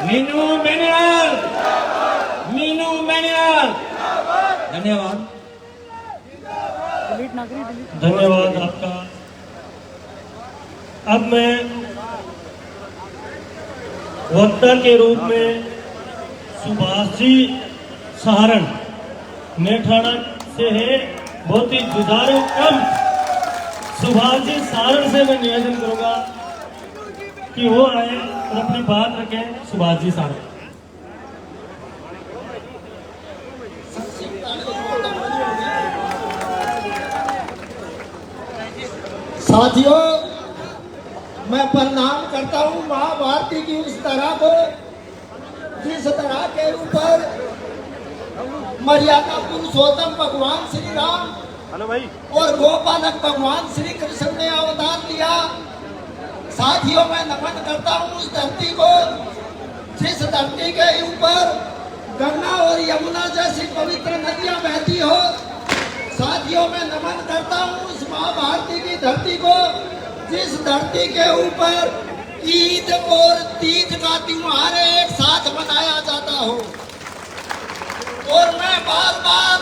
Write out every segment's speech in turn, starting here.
Meenu manual, Meenu manual. धन्यवाद, धन्यवाद आपका। अब मैं वक्ता के रूप में सुभाष जी सहारण नेठाड़ा से है, बहुत ही जुझारू कम सुभाष जी सहारण से मैं निवेदन करूंगा कि वो आए और अपनी बात रखें। सुभाष जी सहारण। साथियों, मैं प्रणाम करता हूँ महाभारती की उस तरह को जिस तरह के ऊपर मर्यादा पुरुषोत्तम भगवान श्री राम और गोपालक भगवान श्री कृष्ण ने अवतार लिया। साथियों, मैं नमन करता हूँ उस धरती को जिस धरती के ऊपर गंगा और यमुना जैसी पवित्र नदियां बहती हो। साथियों, मैं नमन करता हूँ उस महाभारती की धरती को जिस धरती के ऊपर ईद और तीज का त्योहार एक साथ मनाया जाता हो। और मैं बार बार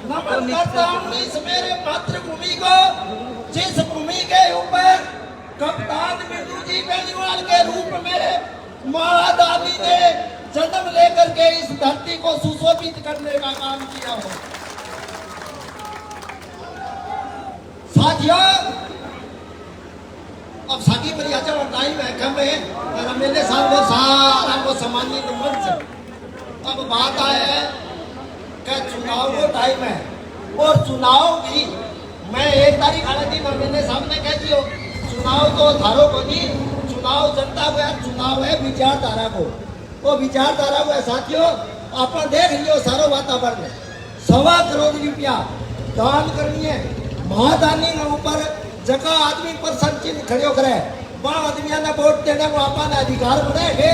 नमन करता हूँ इस मेरे मातृभूमि को जिस भूमि के ऊपर कप्तान मीनू जी बेनीवाल के रूप में महादानी ने जन्म लेकर के इस धरती को सुशोभित करने का काम किया हो। साथियों, अब साकी पर आचा टाइम है कम है और मेरे साथ वो सारा वो सम्मानित मंच। अब बात है कि चुनाव को टाइम है और चुनाव भी मैं 1 तारीख आने दिन मेरे सामने कह दियो, चुनाव तो धारो को नहीं, चुनाव जनता को है, चुनाव है विचारधारा को। वो विचारधारा को है साथियों, आप देख लियो सारो वातावरण 1.25 करोड़ रुपया दान करनी है। महादानी के ऊपर जगह आदमी पर संचित खड़ो करे, वहां आदमियों ने वोट देने को आपने अधिकार बनाए।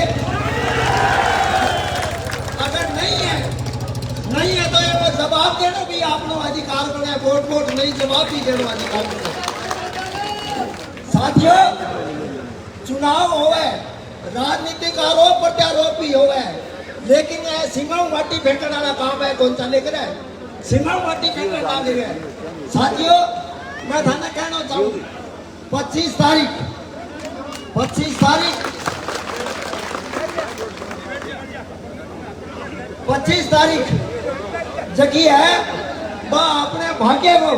अगर नहीं है तो ये जवाब देना भी आपनो अधिकार बने, वोट नहीं जवाब भी देना अधिकार बने। साथियों, चुनाव होवे, राजनीतिक आरोप प्रत्यारोप भी होवे, लेकिन ये सिंगाऊ माटी फेंकने वाला काम है कौन चले करे, सिंगाऊ माटी फेंकने वाले है। साथियों, मैं थाने कहना चाहूँ 25 तारीख जगी है वह अपने भाग्य को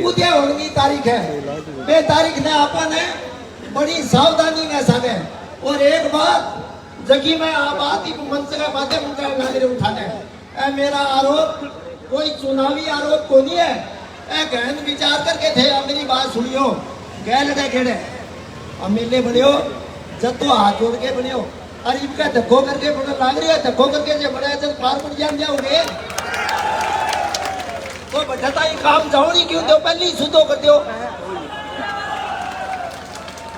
उदय होने की तारीख है। बे तारीख ने आपने बड़ी सावधानी के साथ है। और एक बात जगी में आबादी मंच के माध्यम से उठाने है, मेरा आरोप कोई चुनावी आरोप को नहीं है, गहन विचार करके थे। मेरी बात सुनियो, गैल खेड़े अमीले बनियो जब तो हाथ जोड़ के बनियो, अरे इनका धक्को करके बना लाग रही है, धक्को करके जो बड़ा जब पार पड़ जाओगे तो बचता ही काम जाओगी क्यों दो, पहले ही सुधो कर दो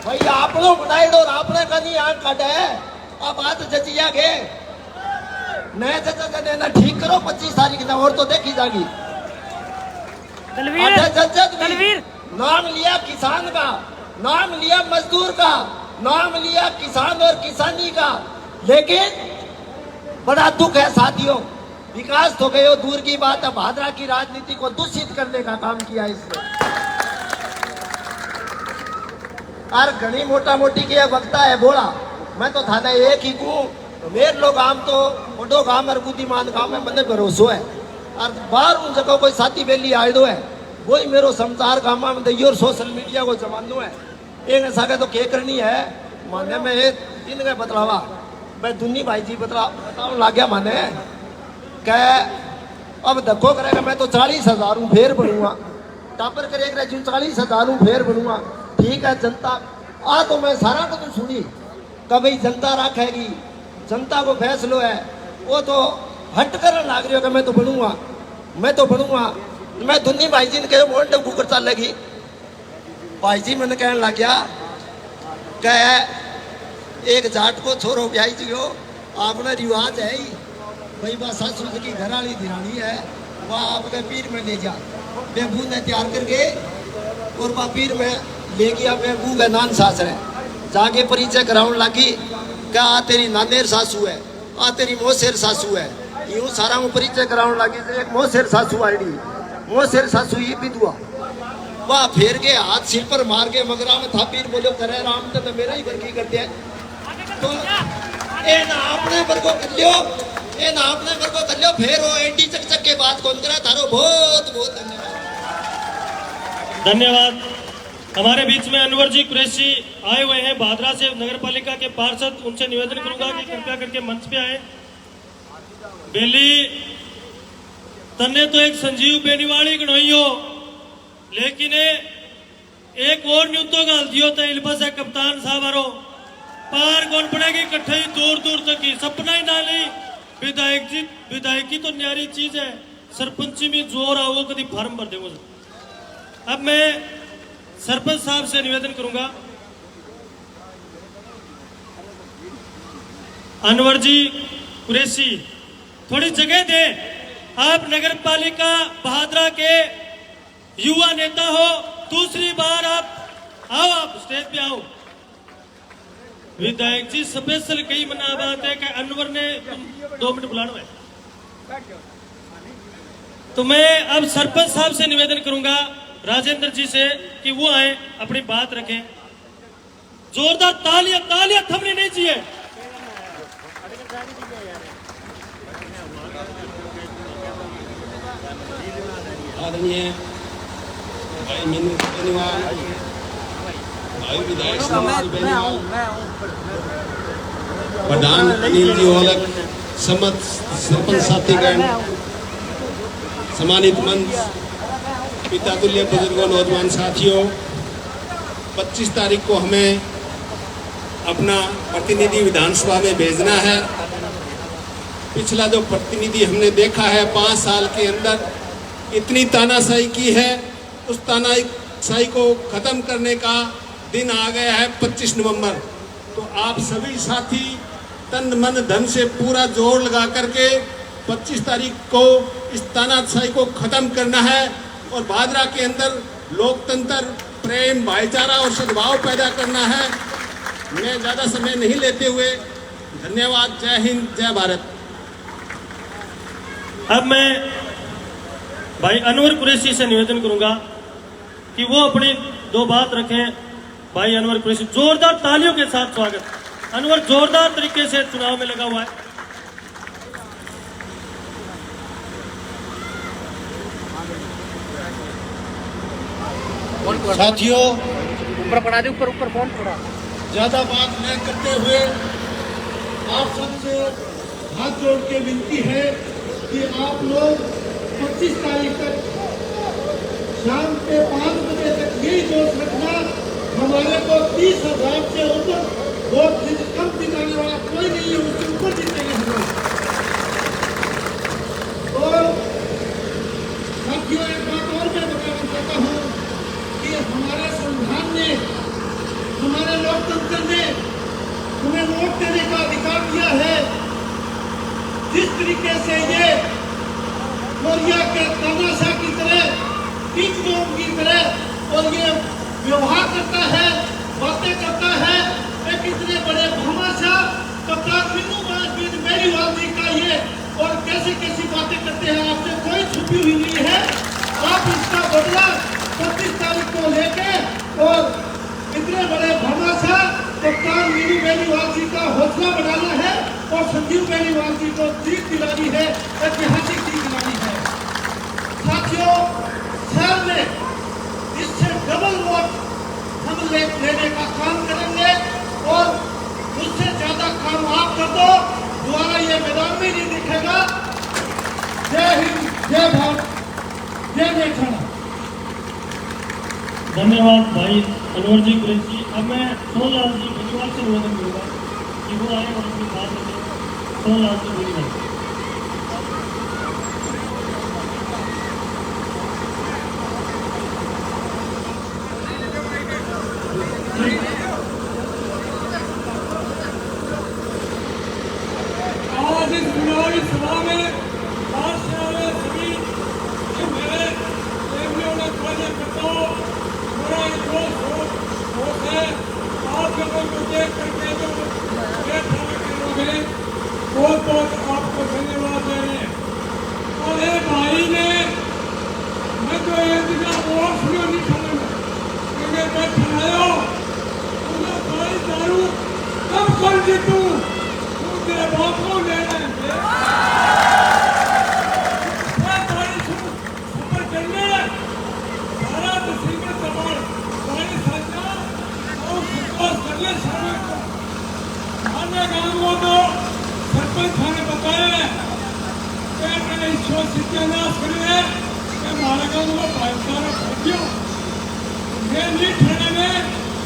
भाई। आप लोग बनाए और आपने का नहीं आंख काटा है, अब बात जचिया के नए जज देना ठीक करो 25 तारीख ना, और तो देखी जाएगी। नाम लिया किसान का, नाम लिया मजदूर का, नाम लिया किसान और किसानी का, लेकिन बड़ा दुख है साथियों, विकास तो गयो दूर की बात है, भादरा की राजनीति को दूषित करने का काम किया इसने। और घनी मोटा मोटी के वक्ता है बोला, मैं तो थाने एक ही को मेर लोग आम तो बड़ो गांव और बुद्धिमान गांव में मैंने भरोसो है। और बाहर उन जगह कोई साथी बेली आयो है, वही मेरो संसार गांव में दइयो और सोशल मीडिया को जमानो है। एक ऐसा तो क्या करनी है माने में एक दिन का बतलावा मैं दुन्नी भाई जी बताओ ला गया माने कह अब धक्को करेगा मैं तो 40,000 फेर बनूंगा, टापर करेगा 40,000 फेर बनूंगा। ठीक है जनता आ तो मैं सारा तो सुनी कभी जनता रखेगी, जनता को फैसलो है, वो तो हट कर लाग रही हो कि मैं तो बनूंगा, मैं तो बनूंगा। मैं दुन्नी भाई जी ने कहे मोटे कुकर चल लगी, भाई जी मैंने कहने लग गया कह एक जाट को छोरो ब्याई जी हो, आपने रिवाज है ही भाई बस ससुर की घर वाली दिरानी है, वह आपके पीर में ले जा। बेबू ने तैयार करके और वह पीर में ले गया, बेबू का नान सास है, जाके परिचय कराने लगी। क्या आ तेरी नानेर सासू है, आ तेरी मोसेर सासू है, यूं सारा हूँ परिचय कराने लगी। एक मोसेर सासू आईडी, मोसेर सासू ये विधवा, वाह फेर के हाथ सिर पर मार के मगरा में थापीर बोलो करे राम तो मेरा ही वर्गी करते हैं। तो ए ना अपने पर को कर लियो, ए ना अपने पर को कर लियो, फेर वो एंटी चक के बात कौन करा। थारो बहुत बहुत धन्यवाद। धन्यवाद। हमारे बीच में अनवर जी कुरैशी आए हुए हैं भादरा से, नगर पालिका के पार्षद। उनसे निवेदन करूंगा कि कृपया करके मंच पे आए। बेली तन्ने तो एक संजीव बेनीवाड़ी गणोई हो, लेकिन एक और न्यूतो गाल दियो तो इलबस है कप्तान साहब आरो पार कौन पड़ेगी इकट्ठे ही दूर दूर तक ही सपना ही ना ली। विधायक जी, विधायकी तो न्यारी चीज है, सरपंची में जोर आओ कभी फार्म भर दे। अब मैं सरपंच साहब से निवेदन करूंगा, अनवर जी कुरैशी थोड़ी जगह दे। आप नगर पालिका भादरा के युवा नेता हो, दूसरी बार आप आओ, आप स्टेज पे आओ। विधायक जी स्पेशल कई मना बात है कि अनवर ने 2 मिनट बुलाना है। तो मैं अब सरपंच साहब से निवेदन करूंगा राजेंद्र जी से कि वो आए अपनी बात रखें। जोरदार तालियां, तालियां थमनी नहीं चाहिए। आदरणीय भाई मीनू बेनीवाल, भाई विधायक श्री बेनीवाल, प्रधान अनिल जी ओलक, समस्त सरपंच साथीगण, सम्मानित मंच, पिता तुल्य बुजुर्गों, नौजवान साथियों, 25 तारीख को हमें अपना प्रतिनिधि विधानसभा में भेजना है। पिछला जो प्रतिनिधि हमने देखा है 5 साल के अंदर इतनी तानाशाही की है, उस तानाशाही को खत्म करने का दिन आ गया है 25 नवंबर। तो आप सभी साथी तन मन धन से पूरा जोर लगा करके 25 तारीख को इस तानाशाही को खत्म करना है और भादरा के अंदर लोकतंत्र, प्रेम, भाईचारा और सद्भाव पैदा करना है। मैं ज़्यादा समय नहीं लेते हुए धन्यवाद। जय हिंद, जय भारत। अब मैं भाई अनवर कुरैशी से निवेदन करूंगा कि वो अपनी 2 बात रखें। भाई अनवर कुरैशी, जोरदार तालियों के साथ स्वागत। अनवर जोरदार तरीके से चुनाव में लगा हुआ है। साथियों, ऊपर पड़ा दे, ऊपर ऊपर फोन पड़ा। ज्यादा बात न करते हुए आप सबसे हाथ जोड़ के विनती है कि आप लोग 25 तारीख तक शाम के 5 बजे तक यही जोश रखना। हमारे को 30,000 से ऊपर वोट कम दिखाने वाला कोई नहीं है, उससे ऊपर जीतेंगे हम लोग। और साथियों, एक बात और मैं बताना चाहता हूँ कि हमारे संविधान ने, हमारे लोकतंत्र ने हमें वोट देने का अधिकार दिया है। जिस तरीके से ये मोरिया के तानाशाह की तरह, टीचरों की तरह और ये व्यवहार करता है, बातें करता है, एक इतने बड़े भामाशाह कप्तान मीनू बेनीवाल जी का ये और कैसी कैसी बातें करते हैं, आपसे कोई छुपी हुई नहीं है। आप इसका बदला 25 तारीख को लेके और इतने बड़े भामाशाह कप्तान मीनू बेनीवाल जी का हौसला बढ़ाना है और संजीव बेनीवाल जी को जीत दिलानी है, ऐतिहासिक जीत दिलानी है। साथियों, शहर में इससे डबल वोट हम लेने का काम करेंगे और उससे ज्यादा काम आप कर दो, दोबारा ये मैदान में नहीं दिखेगा। जय हिंद, जय भारत, जय मेघाना। धन्यवाद भाई अनवर जी कुरैशी। अब मैं सोनलाल जी बेनीवाल से निवेदन करूंगा कि वो आए और अपनी बात रखें। सोनलाल जी बेनीवाल। आज इस चुनावी सभा में सभी मेरे प्रेमियों ने कार्यकर्ताओं, मेरा एक दोस्त है, आप लोगों को देख करके जो तू तेरे बाप को ले लेंगे सफर करने सारा तस्वीर सवाल सारी साझा और विश्वास करने शामिल हमारे गांव को तो सरपंच ने बताया कि मैंने ईश्वर सत्यानाश करे कि हमारे गांव को भाईचारा खोजियो ये नहीं थाने में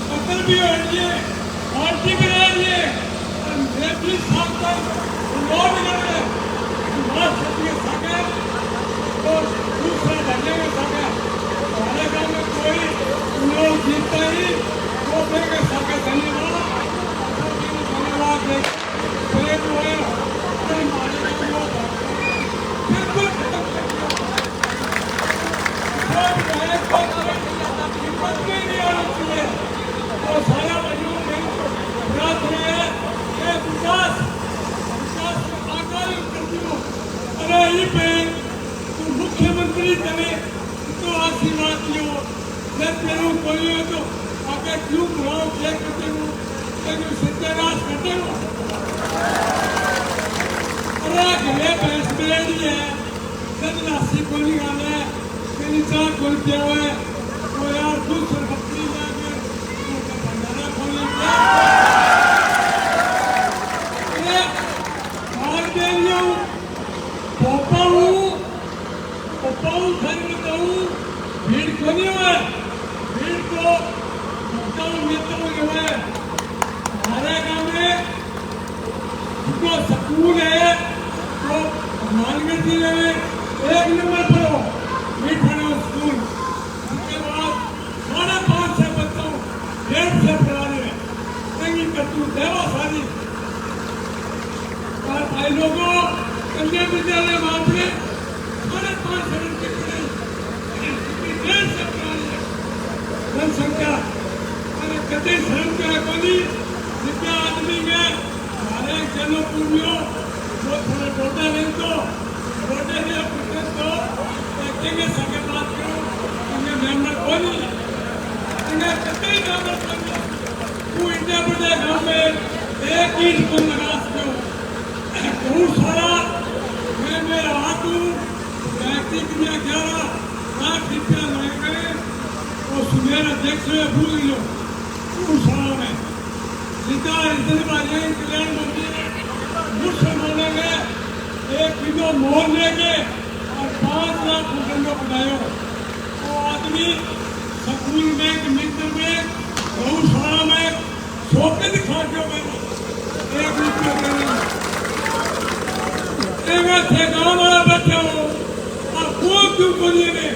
कत्ल भी हो रही है पार्टी भी रह रही है और मैं भी साथ तक लोग कर रहे हैं बात सत्य सके और दूसरा धरने में सके हमारे गांव में कोई लोग जीतता ही वो देखे सके धन्यवाद प्रेम हुए हमारे गांव में बिल्कुल हिम्मत नहीं आनी चाहिए और सारा मजबूर नहीं प्रार्थना है कि विकास में आकार कर दियो अरे ये पे तू मुख्यमंत्री करे तो आशीर्वाद दियो मैं तेरे कोई हो तो आगे क्यों बुलाओ क्या करते हो तेरे सत्यानाश करते हो अरे घरे भैंस मिलेगी है सदनासी कोई गाना है तेरी चाह कोई क्या है वो यार दूसरे बकरी जाके तो भंडारा खोलने क्या अरे मार दे रही हूँ पोपा हूँ घर में कहूँ भीड़ को नहीं हुआ भीड़ को कहता हूँ मित्र हुए हमारे गाँव में जो स्कूल है तो मानगढ़ जिले में 1 नंबर पर हो मीठाना स्कूल उसके बाद 5.5 बच्चों 1.5 पढ़ाने में संगीत करतू देवा सारी और भाई लोगों कन्या विद्यालय वहां पे 5.5 के पढ़ाई 1.5 पढ़ाने जनसंख्या अरे कदे शर्म के कोनी जितना आदमी में हमारे जनपूर्वियों वो थोड़ा टोटा नहीं तो टोटे ने पूछे तो देखेंगे सके बात करो इन्हें मेंबर कोनी इन्हें कतई मेंबर कोनी तू इतने बड़े गांव में एक ही स्कूल लगा सकते हो बहुत सारा मैं मेरा हाथ हूँ व्यक्ति के 11 लाख रुपया लगेंगे और सुमेर अध्यक्ष में भूल लो बहुत सारा में जितना इतने बाजे कल्याण मंत्री मुझसे बोलेंगे 1 किलो मोहन लेके और 5 लाख रुपये बनायो वो आदमी स्कूल में मित्र में गौशाला में सोते दिखा के मैंने 1 रुपये देने थे गाँव वाला बैठे हो और वो क्यों बोलिए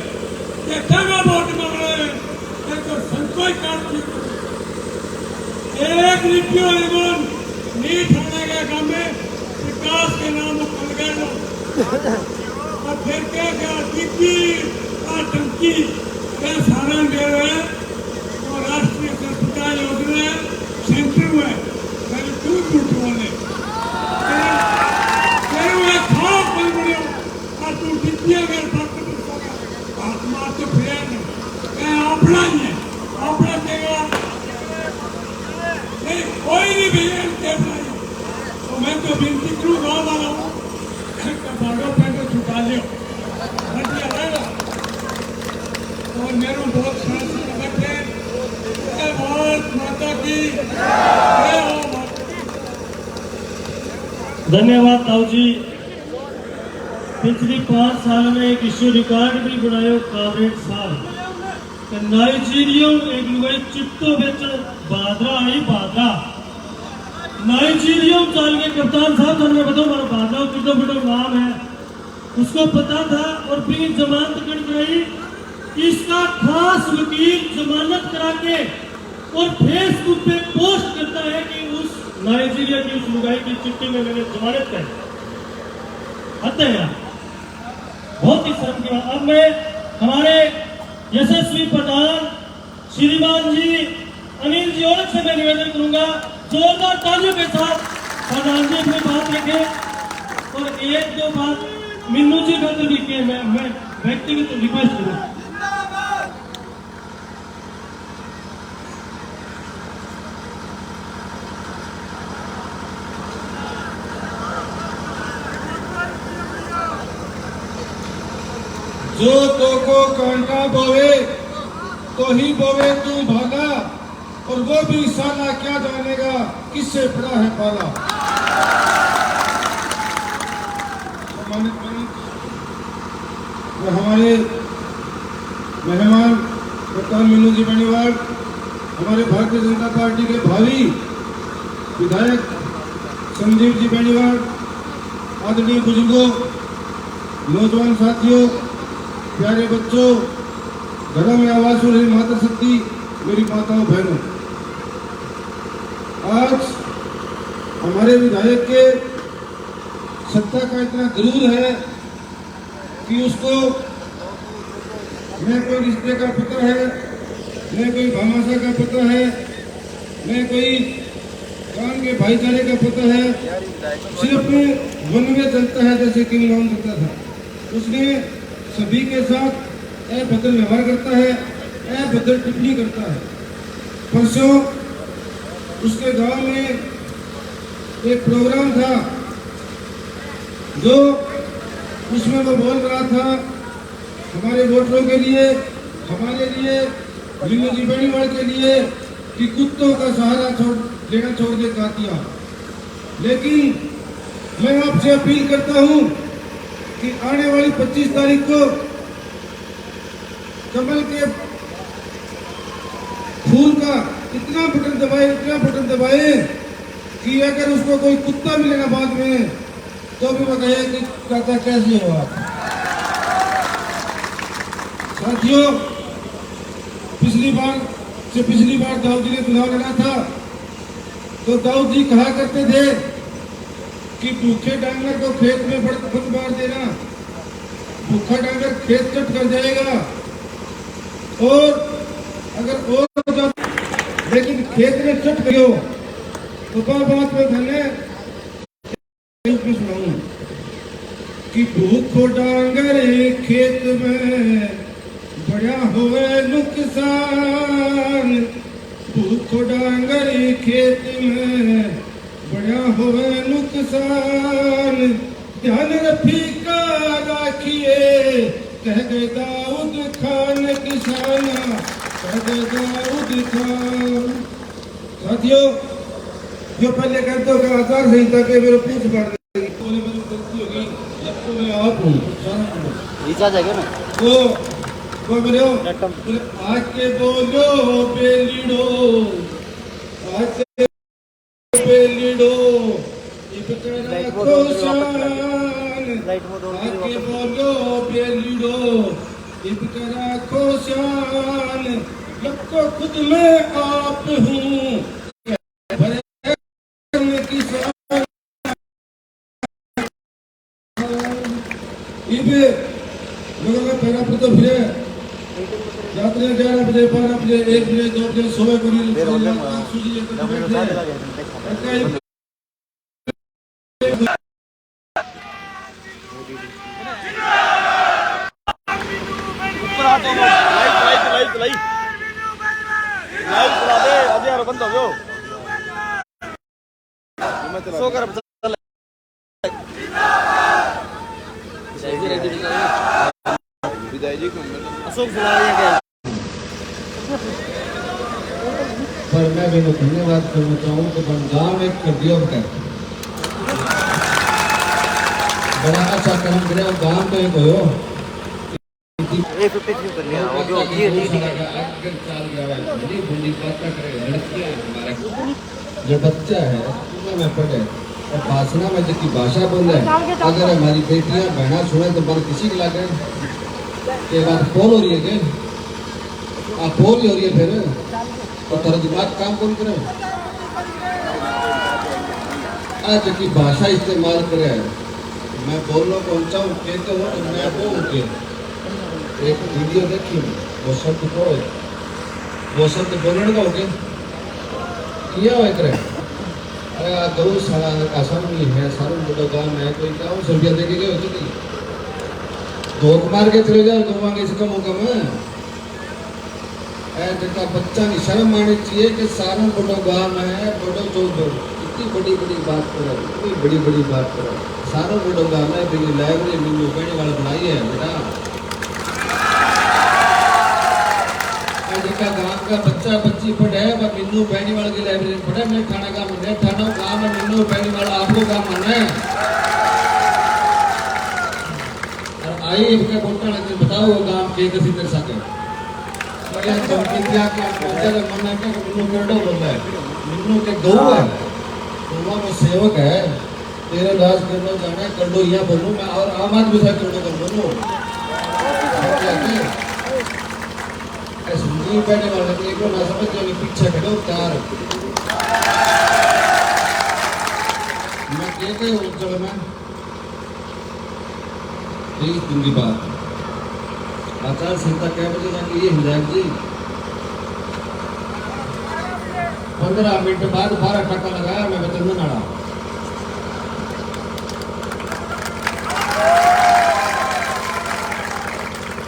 ये क्या वोट मांग रहे हैं तो संतोष कार्ड 1 रुपये एवं नीट होने के गाँव में विकास के नाम पर गए लोग और फिर क्या टिक्की और टंकी का साधन दे रहे हैं और राष्ट्रीय स्वच्छता योजना सेंटर में मेरे दूर बोले खाओ कोई बड़े और तू टिक्की अगर आत्मा तो फिर अपना ही है अपना देगा नहीं कोई नहीं भैया तो मैं तो विनती करूँ गाँव वाला हूँ भागो पैंटो छुटा लियो और मेरे बहुत बैठे भारत माता की धन्यवाद ताऊ जी पिछली 5 साल में एक विश्व रिकॉर्ड भी बनायो कावरेट साहब नाइजीरिया एक लुगाई चिट्टो बेच बादरा आई बादरा नाइजीरिया चाल के कप्तान साहब मैं बताऊं मेरा बादरा चिट्टो बेटो नाम है उसको पता था और फिर जमानत कर गई इसका खास वकील जमानत करा के और फेसबुक पे पोस्ट करता है कि उस नाइजीरिया की उस लुगाई की चिट्ठी में मैंने जमानत कर हद है यार बहुत ही शर्म की बात। अब मैं हमारे यशस्वी प्रधान श्रीमान जी अनिल जी और से मैं निवेदन करूंगा जोरदार तालियों के साथ प्रधान जी अपनी बात रखें और 1-2 बात मीनू जी का भी किए मैं व्यक्तिगत रिक्वेस्ट करूँ। जो तो को कांटा बोवे तो ही बोवे तू भागा, और वो भी साला क्या जानेगा किससे पड़ा है पाला। सम्मानित मंच और हमारे मेहमान डॉक्टर मीनू जी बेनीवाल, हमारे भारतीय जनता पार्टी के भावी विधायक संजीव जी बेनीवाल, आदरणीय बुजुर्गों, नौजवान साथियों, प्यारे बच्चों, घरों में आवाज सुन रही माता शक्ति, मेरी माताओं बहनों, आज हमारे विधायक के सत्ता का इतना गुरूर है कि उसको न कोई रिश्ते का पता है, न कोई भामाशा का पता है, न कोई काम के भाईचारे का पता है, सिर्फ वन में चलता है जैसे किंग लॉन्ग करता था। उसने सभी के साथ अभद्र व्यवहार करता है, अभद्र टिप्पणी करता है। परसों उसके गांव में एक प्रोग्राम था जो उसमें वो बोल रहा था हमारे वोटरों के लिए, हमारे लिए, मीनू जी बेनीवाल के लिए कि कुत्तों का सहारा लेना छोड़ दे कातिया। लेकिन मैं आपसे अपील करता हूं कि आने वाली 25 तारीख को कमल के फूल का इतना बटन दबाए कि अगर उसको कोई कुत्ता मिलेगा बाद में तो भी वो कहे कि चाचा कैसे हो आप। साथियों, पिछली बार दाऊद जी ने चुनाव लड़ा था तो दाऊद जी कहा करते थे कि भूखे डांगर को खेत में बंद मार देना, भूखा डांगर खेत कट कर जाएगा, और अगर और लेकिन खेत में चट गयो तो बात में मैंने सुनाऊं कि भूखो डांगर खेत में बड़ा हुए नुकसान, भूखो डांगर खेत में बड़ा हुए नुकसान, ध्यान रफीका राखिए कह गए दाऊद खान किसाना, कह गए दाऊद खान। साथियों, जो पहले कहते का आचार संहिता के मेरे पूछ पड़ गई, गलती होगी, अब तो मैं आप हूँ वो बोलो आके बोलो बेलिडो, आके बेलिडो इबकरा खोशान, आके बोलो बेलिडो इबकरा खोशान, लक्को खुद में आप हूँ पैरा पर तो फिरे रात्रि 11 बजे 12 बजे 1 बजे 2 बजे सोए करी बंद हो गयो सो कर विदाई जी अशोक पर मैं भी धन्यवाद करना चाहूँ तो गाँव में कर दियो बड़ा अच्छा कर्म करे और गाँव तो एक हो जो बच्चा है स्कूल में पढ़े और भाषणा में जिसकी भाषा बोल रहे हैं, अगर हमारी बेटियां बहना सुने तो मन किसी के लागे के बात फोन हो रही है क्या आप फोन ही हो रही है फिर तो तेरा दिमाग काम कौन करे। आज की भाषा इस्तेमाल करे, मैं बोलना पहुंचाऊं कहते हो तो मैं बोल के एक वीडियो देखी वो शब्द को वो शब्द बोलने का हो गया किया हो एक गौशाला आसाम नहीं है, सारू बड़ो गांव है, कोई गाँव सौ रुपया देके गए होती थी धोख मार के चले जाओ तो मांगे इसका मौका में जिनका बच्चा नहीं शर्म आनी चाहिए कि सारू बड़ो गांव है, बड़ो जो इतनी बड़ी बड़ी बात करो, इतनी बड़ी बड़ी बात करो, सारू बड़ो गांव है, लाइब्रेरी मीनू बेनीवाल बनाई है बेटा, का बच्चा बच्ची पढ़े वह मिन्नू बेनीवाल की लाइब्रेरी में पढ़े। मैं थाना का मैं थाना गाँव में मिन्नू बेनीवाल आपको काम मानना है। और आइए इनके बोलता है बताओ वो गाँव के कैसी कर सके मन है क्या मिन्नू करडो बोल रहा है। मिन्नू के गौ है तो वो सेवक है। तेरे राज करना जाना है कर लो यहाँ बोलूँ मैं और आम आदमी से कर लो कर बोलूँ संजीव बैठने वाले एक ना समझ जो पीछे खड़े कार मैं कहते हूँ चलो मैं 23 दिन की बात आचार संहिता क्या बजे जाएंगे ये हिदायत जी 15 मिनट बाद 12 टका लगाया मैं वेतन में नाड़ा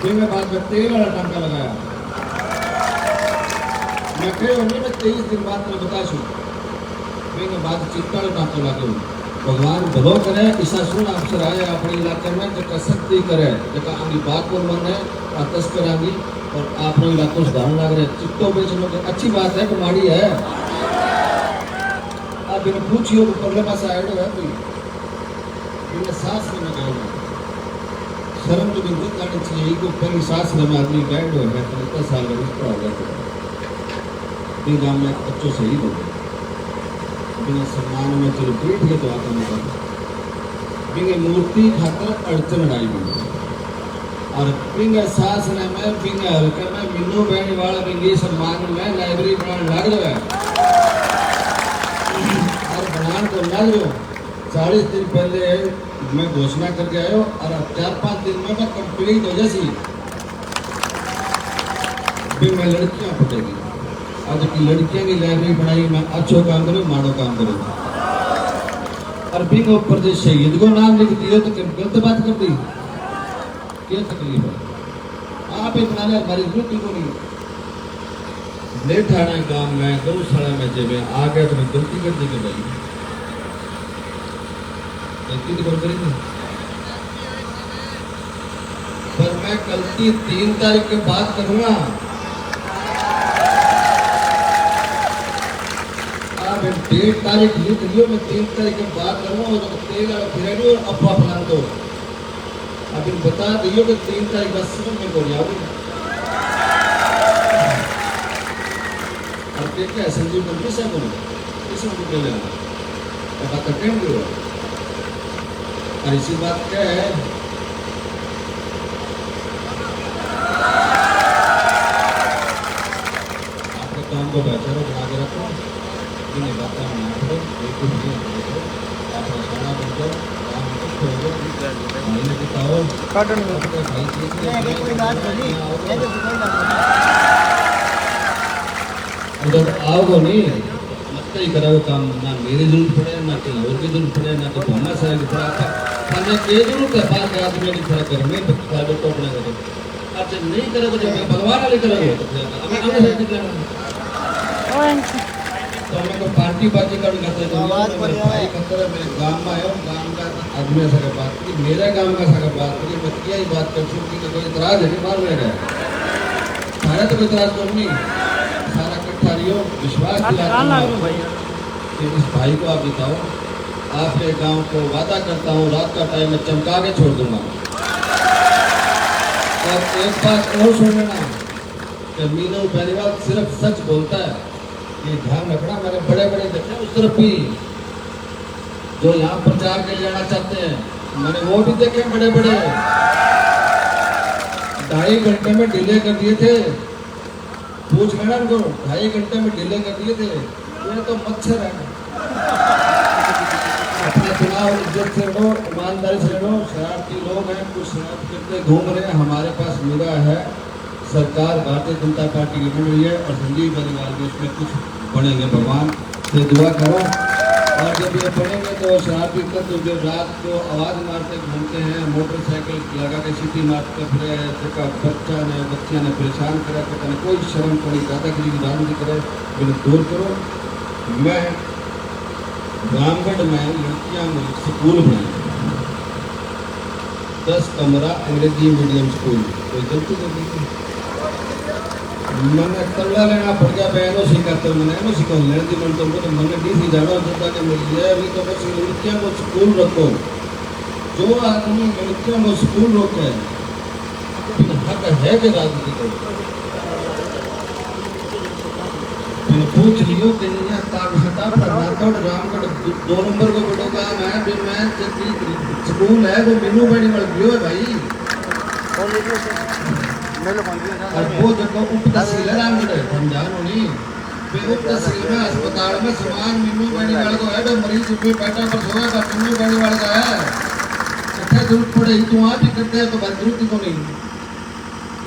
फिर मैं बाद में 13 वाला टांका लगाया। मैं कह नहीं मैं 23 दिन बाद मैं बता छू फिर मैं बाद चित्ता वाला टांका लगे भगवान भलो करे ईसा सुन अफसर आए अपने इलाके में जो कसक्ति करे जो आंगी बात को मन है आतस करांगी और आपने इलाकों से धारण लग रहे चिट्टो बेचने की अच्छी बात है कि माड़ी है। अब इन्हें पूछियो कि परले पास आएडो है कोई इन्हें सांस में गए शर्म तो बिल्कुल करनी चाहिए को पहली सांस में आदमी बैठ हो है तो इतना साल में इसका हो गया तो गांव में बच्चों से ही हो गए बिना सम्मान में चलो बैठ गए तो आता नहीं बिना मूर्ति खाकर अड़चन लाई गई और बिना सांस ने मैं बिना हल्के में मिन्नू बैठने वाला बिना सम्मान में लाइब्रेरी बनाने लग रहा है और बनाने को लग रहा 40 दिन पहले मैं घोषणा करके आयो और 4-5 दिन में कंप्लीट हो जासी फिर मैं लड़कियां पटेगी आज की लड़कियां की लाइब्रेरी बनाई मैं अच्छो काम करूँ माड़ो काम करूँ और भी को ऊपर जो शहीद को नाम लिख दियो तो गलत बात कर दी क्या तकलीफ है आप ही बना ले हमारी ड्यूटी को नहीं नेठाना गांव में गौशाला में जब आ गया तो मैं गलती कर दी भाई गलती तो करेंगे पर मैं गलती 3 तारीख के बाद करूंगा। आप 1 तारीख लिख लियो मैं 3 तारीख के बाद करूंगा और तेल फिर और अफवाह फैला दो अब बता दियो कि 3 तारीख बस में को जाओगे और क्या संजीव मंत्री साहब किसी को ले लेना बात करेंगे और इसी बात क्या है आपके काम को बेहतर बना के रखो जिन्हें बातें हम ना करो बिल्कुल भी अपना खाना बनकर काम करो महीने बताओ उधर आओगे नहीं ही करा वो काम ना मेरी जरूरत पड़े ना कहीं और की जरूरत पड़े ना तो भावना सारे की तरह खाने की जरूरत है बाहर के आदमी की तरह कर मैं प्राइवेट तो अपना करो अच्छा नहीं करे तो मैं भगवान वाले करोगे हमें हमें से निकलना तो हमें को पार्टी बाजी का करते तो भाई कहते हैं मेरे गांव में आयो गांव का आदमी से बात की मेरे गांव का सारा बात करी मैं क्या ही बात कर सकती कि कोई इतराज है कि मार में रहे सारा तो कोई इतराज कर नहीं सारा इकट्ठा रियो विश्वास दिलाता कि इस भाई को आप बताओ आपके गांव को वादा करता हूँ रात का टाइम में चमका के छोड़ दूंगा और एक बात और सुन लेना कि मीनू पहली बार सिर्फ सच बोलता है ये ध्यान रखना मैंने बड़े बड़े देखे उस तरफ भी जो यहाँ प्रचार के लिए आना चाहते हैं मैंने वो भी देखे बड़े बड़े 2.5 घंटे में डिले कर दिए थे पूछ लेना उनको 2.5 घंटे में डिले कर दिए थे ये तो मच्छर है अपने चुनाव इज्जत से लड़ो ईमानदारी से लड़ो शरारती लोग हैं कुछ शरारत करते घूम रहे हैं हमारे पास मेरा है सरकार भारतीय जनता पार्टी की बन रही है और संजीव परिवार में उसमें कुछ बनेंगे भगवान से दुआ करो और जब ये बनेंगे तो शरारती तत्व जो रात को आवाज़ मारते घूमते हैं मोटरसाइकिल लगा के सीटी मारते फिरे बच्चा ने परेशान करा पता नहीं कोई शर्म पड़ी दादागिरी की राजनीति करे इन्हें दूर करो मैं रामगढ़ में लड़कियां में स्कूल बनाए 10 कमरा अंग्रेजी मीडियम स्कूल कोई गलती कर दी मैंने कल्ला लेना पड़ गया बहनों से करते मैंने एनो सी कौन लेने मन तो मैंने डीसी जाना जनता ने मिल गया अभी तो बस लड़कियों को स्कूल रखो जो आदमी लड़कियों को स्कूल रोके हक है कि राजनीति को पूछ लियो कि यहाँ ताक हटा नाकड़ रामगढ़ 2 नंबर को बड़ो काम है भी मैं स्कूल है वो मेनू बड़ी मल गयो है भाई और वो जगह उप तहसील है रामगढ़ समझान होनी फिर उप तहसील में अस्पताल में सामान मेनू बड़ी वाले को है तो मरीज पे बैठा पर सोया का मेनू बड़ी वाले का है इतना जरूरत पड़े तो आप ही करते हैं तो बात जरूरत को नहीं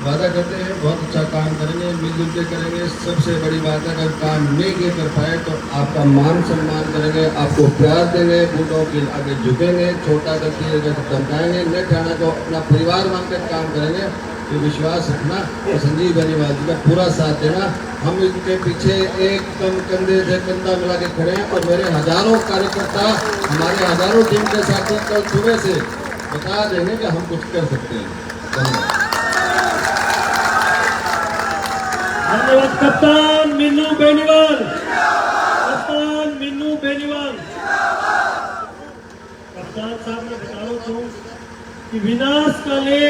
वादा करते हैं बहुत अच्छा काम करेंगे मिलजुल के करेंगे सबसे बड़ी बात है अगर काम नहीं कर पाए तो आपका मान सम्मान करेंगे आपको प्यार देंगे बूढ़ों के आगे झुकेंगे छोटा करके धमकाएंगे नहीं ठाना को अपना परिवार मानकर काम करेंगे तो विश्वास रखना और संजीव बेनीवाल जी का पूरा साथ देना हम इनके पीछे एकदम कंधे से कंधा मिला के खड़े हैं और मेरे हजारों कार्यकर्ता हमारे हजारों टीम के साथी कल सुबह से बता देंगे कि हम कुछ कर सकते हैं। धन्यवाद। धन्यवाद कप्तान मीनू बेनीवाल। कप्तान मीनू बेनीवाल। कप्तान साहब मैं बताना चाहूँ कि विनाश काले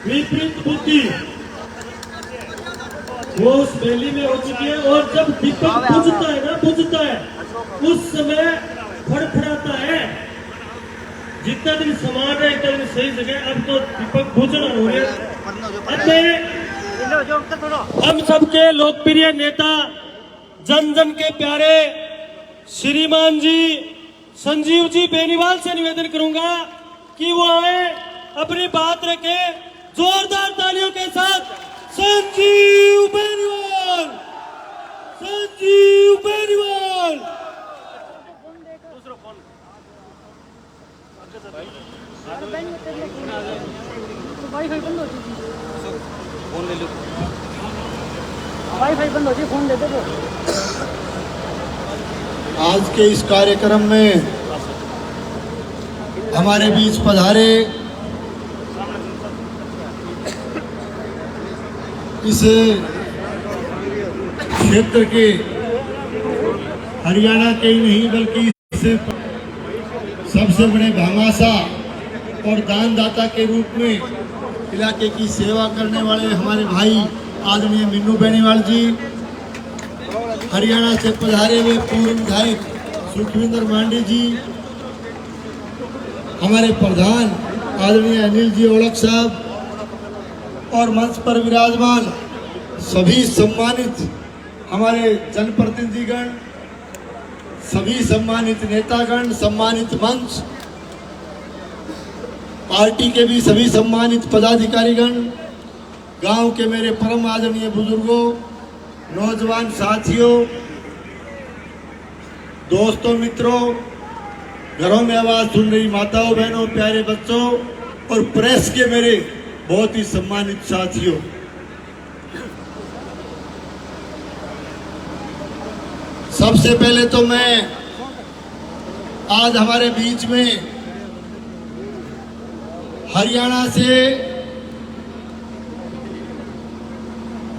विपरीत बुद्धि वो उस रैली में हो चुकी है और जब दीपक बुझता है उस समय फड़फड़ाता है। जितना दिन समान है इतना दिन सही जगह अब तो दीपक बुझना हो रहा है। हम सबके लोकप्रिय नेता जन जन के प्यारे श्रीमान जी संजीव जी बेनीवाल से निवेदन करूंगा कि वो आए अपनी बात रखे जोरदार तालियों के साथ। संजीव बेनीवाल, संजीव बेनीवाल। वाईफाई बंद हो चुकी फोन ले लो वाईफाई बंद हो चुकी फोन दे दो। आज के इस कार्यक्रम में हमारे बीच पधारे इस क्षेत्र के हरियाणा के ही नहीं बल्कि इससे सबसे बड़े भामाशा और दानदाता के रूप में इलाके की सेवा करने वाले हमारे भाई आदरणीय मीनू बेनीवाल जी, हरियाणा से पधारे हुए पूर्व विधायक सुखविंदर मांडी जी, हमारे प्रधान आदरणीय अनिल जी ओलख साहब और मंच पर विराजमान सभी सम्मानित हमारे जनप्रतिनिधिगण, सभी सम्मानित नेतागण, सम्मानित मंच, पार्टी के भी सभी सम्मानित पदाधिकारीगण, गांव के मेरे परम आदरणीय बुजुर्गों, नौजवान साथियों, दोस्तों, मित्रों, घरों में आवाज सुन रही माताओं, बहनों, प्यारे बच्चों और प्रेस के मेरे बहुत ही सम्मानित साथियों, सबसे पहले तो मैं आज हमारे बीच में हरियाणा से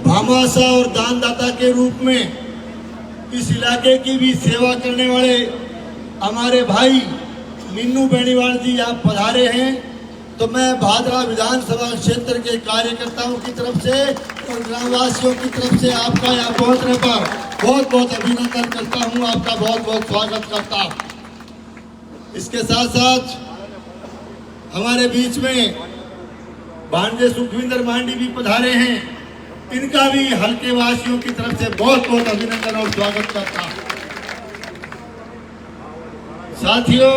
भामाशा और दानदाता के रूप में इस इलाके की भी सेवा करने वाले हमारे भाई मीनू बेनीवाल जी यहाँ पधारे हैं, तो मैं भादरा विधानसभा क्षेत्र के कार्यकर्ताओं की तरफ से और ग्रामवासियों की तरफ से आपका यहाँ पहुँचने पर बहुत बहुत अभिनंदन करता हूँ, आपका बहुत बहुत स्वागत करता हूँ। इसके साथ साथ हमारे बीच में भांजे सुखविंदर मांडी भी पधारे हैं, इनका भी हल्के वासियों की तरफ से बहुत बहुत अभिनंदन और स्वागत करता हूँ। साथियों,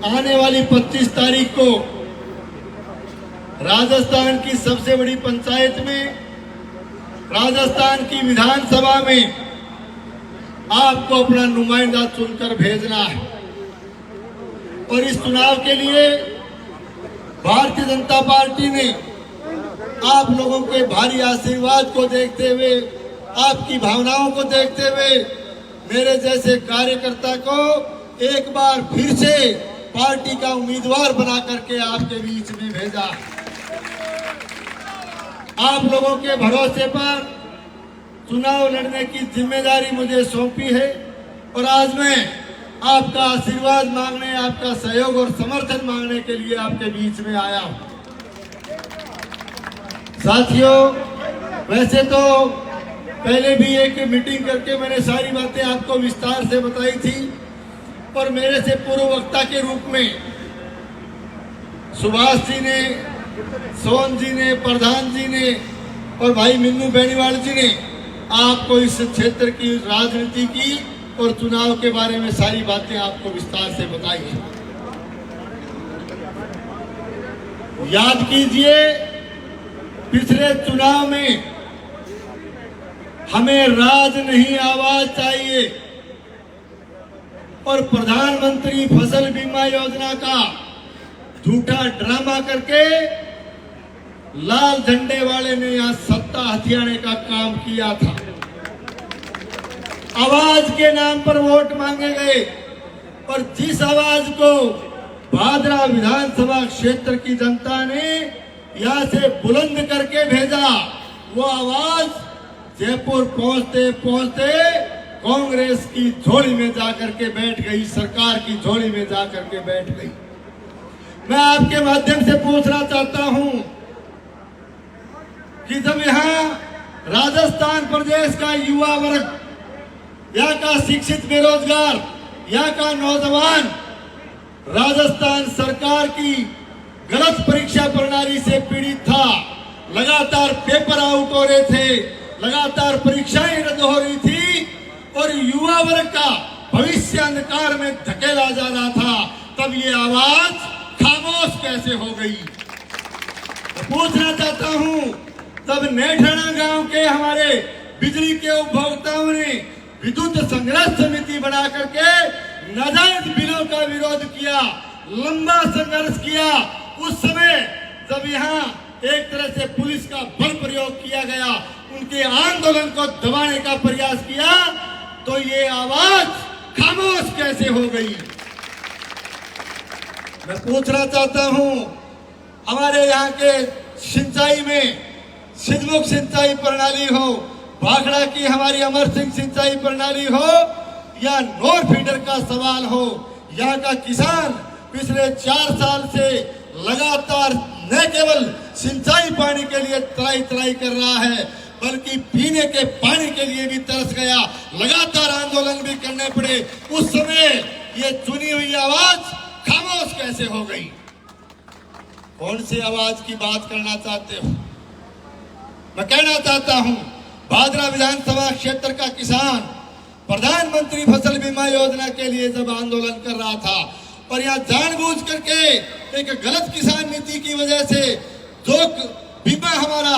आने वाली 25 तारीख को राजस्थान की सबसे बड़ी पंचायत में, राजस्थान की विधानसभा में आपको अपना नुमाइंदा चुनकर भेजना है और इस चुनाव के लिए भारतीय जनता पार्टी ने आप लोगों के भारी आशीर्वाद को देखते हुए, आपकी भावनाओं को देखते हुए मेरे जैसे कार्यकर्ता को एक बार फिर से पार्टी का उम्मीदवार बना करके आपके बीच में भेजा। आप लोगों के भरोसे पर चुनाव लड़ने की जिम्मेदारी मुझे सौंपी है और आज मैं आपका आशीर्वाद मांगने, आपका सहयोग और समर्थन मांगने के लिए आपके बीच में आया हूं। साथियों, वैसे तो पहले भी एक मीटिंग करके मैंने सारी बातें आपको विस्तार से बताई थी और मेरे से पूर्व वक्ता के रूप में सुभाष जी ने, सोन जी ने, प्रधान जी ने और भाई मिन्नू बेनीवाल जी ने आपको इस क्षेत्र की राजनीति की और चुनाव के बारे में सारी बातें आपको विस्तार से बताई हैं। याद कीजिए, पिछले चुनाव में हमें राज नहीं आवाज चाहिए और प्रधानमंत्री फसल बीमा योजना का झूठा ड्रामा करके लाल झंडे वाले ने यहां सत्ता हथियाने का काम किया था। आवाज के नाम पर वोट मांगे गए और जिस आवाज को भादरा विधानसभा क्षेत्र की जनता ने यहां से बुलंद करके भेजा, वो आवाज जयपुर पहुंचते पहुंचते कांग्रेस की झोली में जाकर के बैठ गई, सरकार की झोली में जाकर के बैठ गई। मैं आपके माध्यम से पूछना चाहता हूं कि जब यहां राजस्थान प्रदेश का युवा वर्ग, यहाँ का शिक्षित बेरोजगार, यहाँ का नौजवान राजस्थान सरकार की गलत परीक्षा प्रणाली से पीड़ित था, लगातार पेपर आउट हो रहे थे, लगातार परीक्षाएं रद्द हो रही थी और युवा वर्ग का भविष्य अंधकार में धकेला जा रहा था, तब ये आवाज खामोश कैसे हो गई? पूछना चाहता हूं, तब नेठाना गांव के हमारे बिजली के उपभोक्ताओं ने विद्युत संघर्ष समिति बना करके नाजायज बिलों का विरोध किया, लंबा संघर्ष किया। उस समय जब यहाँ एक तरह से पुलिस का बल प्रयोग किया गया, उनके आंदोलन को दबाने का प्रयास किया, तो ये आवाज खामोश कैसे हो गई? मैं पूछना चाहता हूं, हमारे यहाँ के सिंचाई में सिद्धमुख सिंचाई प्रणाली हो, भाखड़ा की हमारी अमर सिंह सिंचाई प्रणाली हो या नोर फीडर का सवाल हो, यहाँ का किसान पिछले 4 साल से लगातार न केवल सिंचाई पानी के लिए त्राई कर रहा है, बल्कि पीने के पानी के लिए भी तरस गया, लगातार आंदोलन भी करने पड़े। उस समय ये चुनी हुई आवाज खामोश कैसे हो गई? कौन सी आवाज की बात करना चाहते हो? मैं कहना चाहता हूं, भादरा विधानसभा क्षेत्र का किसान प्रधानमंत्री फसल बीमा योजना के लिए जब आंदोलन कर रहा था और यहाँ जानबूझ करके एक गलत किसान नीति की वजह से जो बीमा हमारा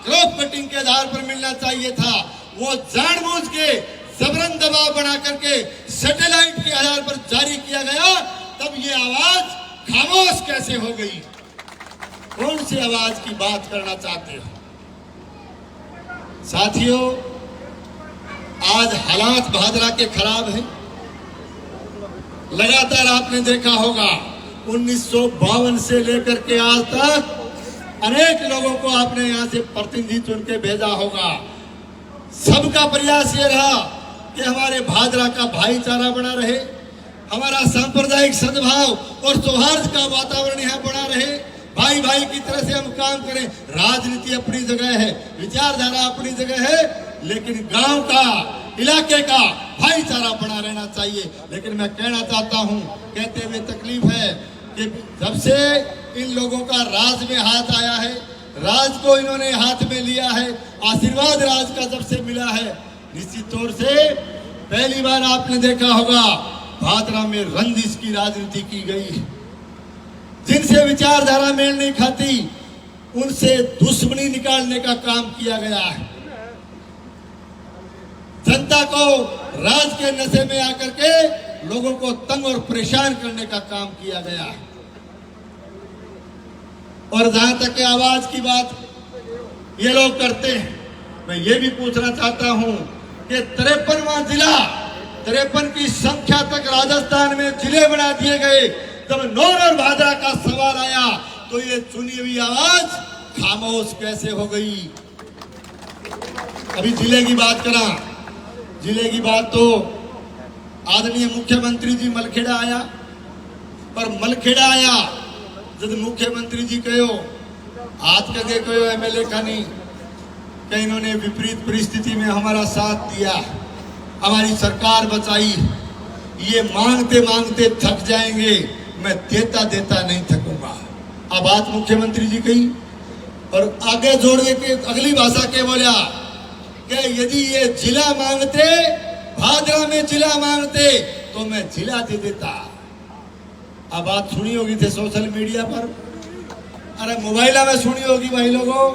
क्रॉप कटिंग के आधार पर मिलना चाहिए था, वो जानबूझ के जबरन दबाव बना करके सैटेलाइट के आधार पर जारी किया गया, तब ये आवाज खामोश कैसे हो गई? कौन सी आवाज की बात करना चाहते हो? साथियों, आज हालात भादरा के खराब हैं। लगातार आपने देखा होगा 1952 से लेकर के आज तक अनेक लोगों को आपने यहां से प्रतिनिधि चुन के भेजा होगा। सबका प्रयास ये रहा कि हमारे भादरा का भाईचारा बना रहे, हमारा सांप्रदायिक सद्भाव और सौहार्द का वातावरण यहाँ बना रहे, भाई भाई की तरह से हम काम करें। राजनीति अपनी जगह है, विचारधारा अपनी जगह है, लेकिन गांव का, इलाके का भाईचारा बना रहना चाहिए। लेकिन मैं कहना चाहता हूं, कहते हुए तकलीफ है कि जब से इन लोगों का राज में हाथ आया है, राज को इन्होंने हाथ में लिया है, आशीर्वाद राज का जब से मिला है, निश्चित तौर से पहली बार आपने देखा होगा भादरा में रंजिश की राजनीति की गई। जिनसे विचारधारा मेल नहीं खाती, उनसे दुश्मनी निकालने का काम किया गया है। जनता को राज के नशे में आकर के लोगों को तंग और परेशान करने का काम किया गया है। और जहां तक आवाज की बात ये लोग करते हैं, मैं ये भी पूछना चाहता हूं कि 53वां जिला, 53 की संख्या तक राजस्थान में जिले बना दिए गए। जब नौर और भादरा का सवाल आया तो ये चुनी हुई आवाज खामोश कैसे हो गई। अभी जिले की बात करा, जिले की बात तो आदरणीय मुख्यमंत्री जी मलखेड़ा आया, पर मलखेड़ा आया जब मुख्यमंत्री जी कहो हाथ कगे कहो एमएलए का नहीं कि इन्होंने विपरीत परिस्थिति में हमारा साथ दिया, हमारी सरकार बचाई। ये मांगते मांगते थक जाएंगे, मैं देता देता नहीं थकूंगा। अब बात मुख्यमंत्री जी कही और आगे जोड़ के अगली भाषा के बोला कि यदि ये जिला मांगते, भादरा में जिला मांगते तो मैं जिला दे देता। अब बात सुनी होगी थे सोशल मीडिया पर, अरे मोबाइल में सुनी होगी भाई लोगों।